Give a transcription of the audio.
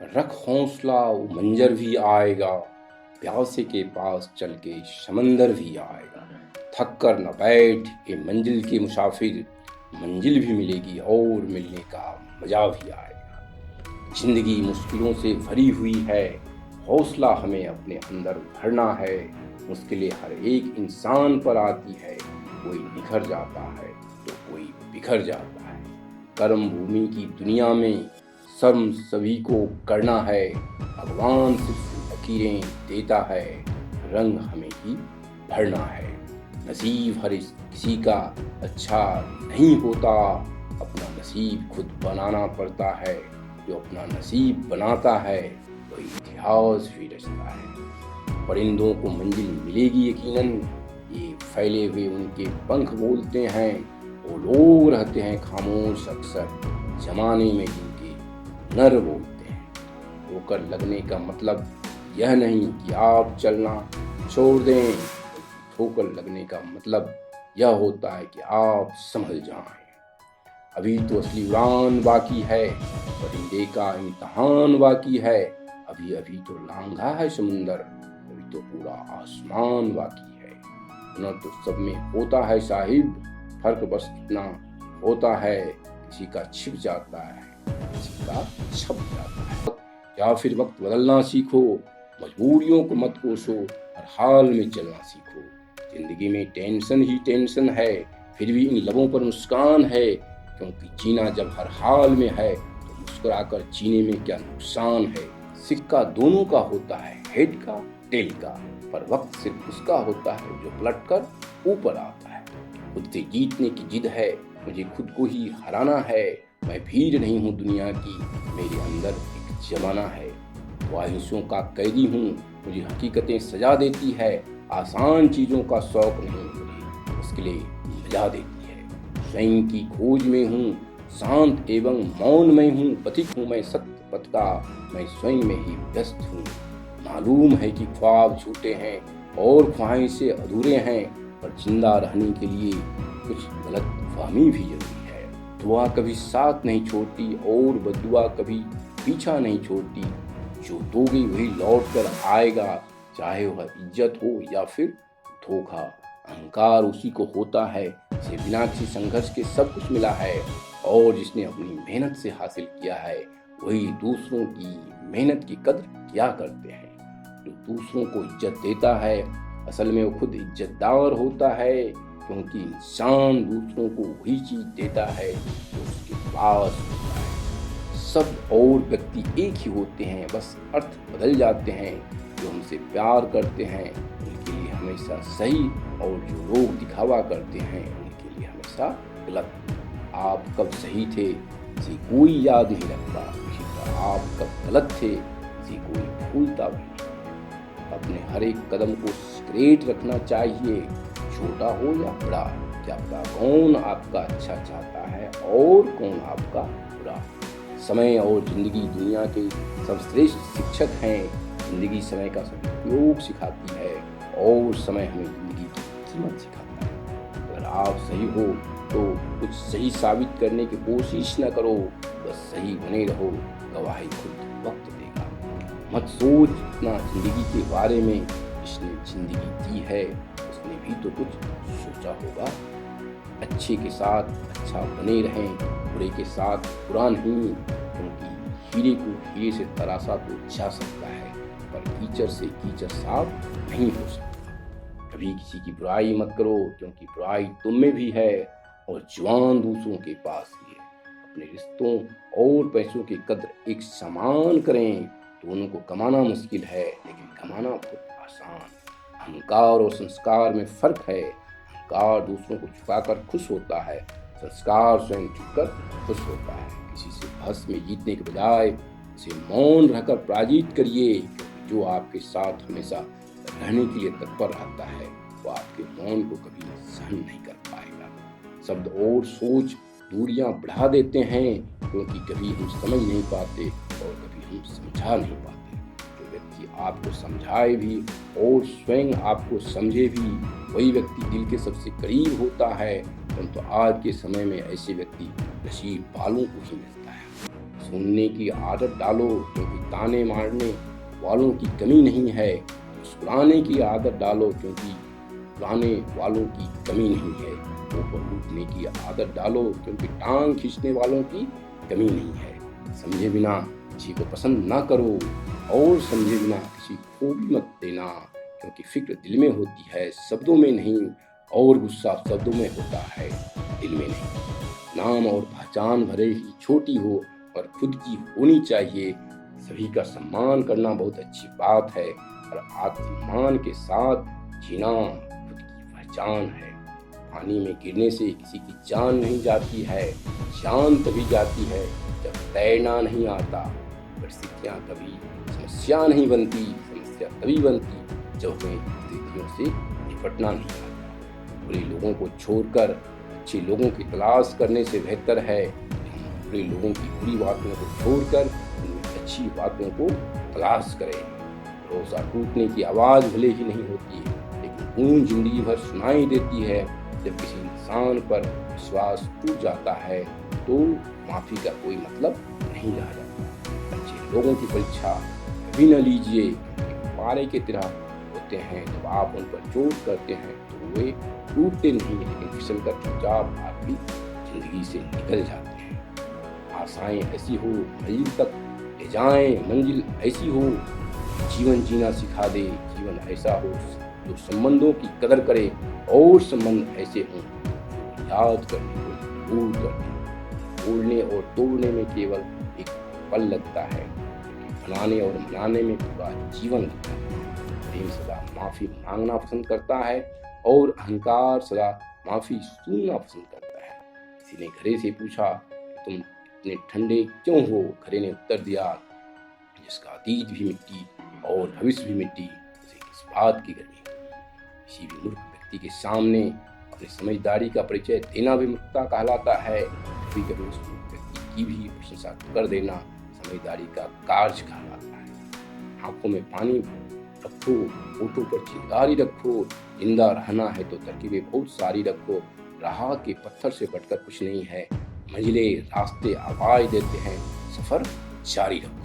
रख हौसला वो मंजर भी आएगा, प्यासे के पास चल के समंदर भी आएगा। थक कर न बैठ ये मंजिल के मुसाफिर, मंजिल भी मिलेगी और मिलने का मजा भी आएगा। जिंदगी मुश्किलों से भरी हुई है, हौसला हमें अपने अंदर भरना है। मुश्किलें हर एक इंसान पर आती है, कोई निखर जाता है तो कोई बिखर जाता है। कर्म भूमि की दुनिया में कर्म सभी को करना है, भगवान सिर्फ लकीरें देता है, रंग हमें ही भरना है। नसीब हर किसी का अच्छा नहीं होता, अपना नसीब खुद बनाना पड़ता है। जो अपना नसीब बनाता है वही इतिहास भी रचता है। परिंदों को मंजिल मिलेगी यकीनन, ये फैले हुए उनके पंख बोलते हैं। वो लोग रहते हैं खामोश अक्सर, जमाने में जिनके नर बोलते हैं। ठोकर लगने का मतलब यह नहीं कि आप चलना छोड़ दें, ठोकर लगने का मतलब यह होता है कि आप संभल जाएं। अभी तो असली उड़ान बाकी है, परिंदे का इम्तहान बाकी है। अभी अभी तो लांघा है समुंदर, अभी तो पूरा आसमान बाकी है। न तो सब में होता है साहिब, फर्क बस इतना होता है, किसी का छिप जाता है, किसी का छप जाता है। या फिर वक्त बदलना सीखो, मजबूरियों को मत कोसो, हर हाल में चलना सीखो। जिंदगी में टेंशन ही टेंशन है, फिर भी इन लबों पर मुस्कान है। क्योंकि जीना जब हर हाल में है तो मुस्कुराकर जीने में क्या नुकसान है। सिक्का दोनों का होता है, हेड का टेल का, पर वक्त सिर्फ उसका होता है जो पलट कर ऊपर आता है। खुद से जीतने की जिद है, मुझे खुद को ही हराना है। मैं भीड़ नहीं हूँ दुनिया की, मेरे अंदर एक जमाना है। ख्वाहिशों का कैदी हूँ, मुझे हकीकतें सजा देती है। आसान चीज़ों का शौक नहीं, मुझे मुश्किलें मजा देती है। स्वयं की खोज में हूँ, शांत एवं मौन में हूँ। पथिक हूँ मैं सत्य पथ का, मैं स्वयं में ही व्यस्त हूँ। मालूम है कि ख्वाब झूठे हैं और ख्वाहिशें अधूरे हैं, पर जिंदा रहने के लिए कुछ गलत फहमी भी जरूरी है। दुआ कभी साथ नहीं छोड़ती और बददुआ कभी पीछा नहीं छोड़ती। जो दोगे वही लौट कर आएगा, चाहे वह इज्जत हो या फिर धोखा। अहंकार उसी को होता है जिसे बिना किसी संघर्ष के सब कुछ मिला है, और जिसने अपनी मेहनत से हासिल किया है वही दूसरों की मेहनत की कद्र किया करते हैं। जो दूसरों को इज्जत देता है असल में वो खुद इज्जतदार होता है, क्योंकि इंसान दूसरों को वही चीज देता है जो उसके पास होता है। सब और व्यक्ति एक ही होते हैं, बस अर्थ बदल जाते हैं। जो हमसे प्यार करते हैं उनके लिए हमेशा सही, और जो लोग दिखावा करते हैं उनके लिए हमेशा गलत। आप कब सही थे इसे कोई याद नहीं रखता, इसी तरह आप कब गलत थे इसे कोई भूलता भी नहीं। अपने हर एक कदम को स्ट्रेट रखना चाहिए, छोटा हो या बड़ा। क्या पता कौन आपका अच्छा चाहता है और कौन आपका बुरा। समय और जिंदगी दुनिया के सर्वश्रेष्ठ शिक्षक हैं। जिंदगी समय का सदुपयोग सिखाती है और समय हमें जिंदगी की कीमत सिखाता है। अगर आप सही हो तो कुछ सही साबित करने की कोशिश न करो, बस सही बने रहो, गवाही खुद वक्त देगा। मत सोच इतना जिंदगी के बारे में, जिसने जिंदगी दी है उसने भी तो कुछ सोचा होगा। अच्छे के साथ अच्छा बने रहें, बुरे के साथ बुरा नहीं, क्योंकि हीरे को हीरे से तराशा तो जा सकता है, पर कीचड़ से कीचड़ साफ नहीं हो सकता। कभी किसी की बुराई मत करो, क्योंकि बुराई तुम में भी है, और जुबान दूसरों के पास ही है। अपने रिश्तों और पैसों की कद्र एक समान करें। दोनों को कमाना मुश्किल है, लेकिन कमाना बहुत आसान। अहंकार और संस्कार में फर्क है। अहंकार दूसरों को झुकाकर खुश होता है, संस्कार स्वयं झुककर खुश होता है। किसी से बहस में जीतने के बजाय उसे मौन रहकर पराजित करिए। जो आपके साथ हमेशा रहने के लिए तत्पर रहता है वो आपके मौन को कभी सहन नहीं कर पाएगा। शब्द और सोच दूरियां बढ़ा देते हैं, क्योंकि कभी हम समझ नहीं पाते और कभी हम समझा नहीं पाते। जो व्यक्ति आपको समझाए भी और स्वयं आपको समझे भी, वही व्यक्ति दिल के सबसे करीब होता है। परंतु आज के समय में ऐसे व्यक्ति नसीब वालों को ही मिलता है। सुनने की आदत डालो क्योंकि ताने मारने वालों की कमी नहीं है। मुस्कुराने की आदत डालो क्योंकि मुस्कुराने वालों की कमी नहीं है। ऊपर उठने की आदत डालो क्योंकि टांग खींचने वालों की कमी नहीं है। समझे बिना किसी को पसंद ना करो और समझे बिना किसी को भी मत देना, क्योंकि फिक्र दिल में होती है शब्दों में नहीं, और गुस्सा शब्दों में होता है दिल में नहीं। नाम और पहचान भले ही छोटी हो पर खुद की होनी चाहिए। सभी का सम्मान करना बहुत अच्छी बात है, और आत्मसम्मान के साथ जीना खुद की पहचान है। पानी में गिरने से किसी की जान नहीं जाती है, जान तभी जाती है जब तैरना नहीं आता। परिस्थितियाँ कभी समस्या नहीं बनती, समस्या तभी बनती जब हमें स्थितियों से निपटना नहीं आता। बुरे लोगों को छोड़कर अच्छे लोगों की तलाश करने से बेहतर है कि हम बुरे लोगों की बुरी बातों को छोड़कर उनकी अच्छी बातों को तलाश करें। भरोसा टूटने की आवाज़ भले ही नहीं होती है, लेकिन गूंज जिंदगी भर सुनाई देती है। जब किसी इंसान पर विश्वास टूट जाता है तो माफ़ी का कोई मतलब नहीं रह जाता। अच्छे लोगों की परीक्षा कभी न लीजिए, पारे की तरह होते हैं। जब आप उन पर चोट करते हैं तो वे टूटते नहीं, लेकिन फिसल कर चुपचाप आपकी जिंदगी से निकल जाते हैं। आशाएं ऐसी हो मंजिल तक ले जाएं, मंजिल ऐसी हो जीवन जीना सिखा दे। जीवन ऐसा हो जो संबंधों की कदर करे, और संबंध ऐसे हों जो याद करने को भूल कर दें। बोलने और तोड़ने में केवल एक पल लगता है, बनाने और मनाने में पूरा जीवन लगता है। प्रेम सदा माफ़ी मांगना पसंद करता है, और अहंकार सदा माफ़ी सुनना पसंद करता है। किसी ने घड़े से पूछा कि तुम इतने ठंडे क्यों हो? घड़े ने उत्तर दिया, जिसका अतीत भी मिट्टी और भविष्य भी मिट्टी, उसे किस बात की गर्मी। किसी भी मूर्ख व्यक्ति के सामने अपनी समझदारी का परिचय देना भी मूर्खता कहलाता है। कभी कभी उस मूर्ख व्यक्ति की भी प्रशंसा कर देना समझदारी का कार्य कहलाता है। आंखों में पानी रखो, होठों पर चिंगारी रखो। जिंदा रहना है तो तरकीबें बहुत सारी रखो। राह के पत्थर से बढ़कर कुछ नहीं है। मंजिलें रास्ते आवाज देते हैं, सफर जारी रखो।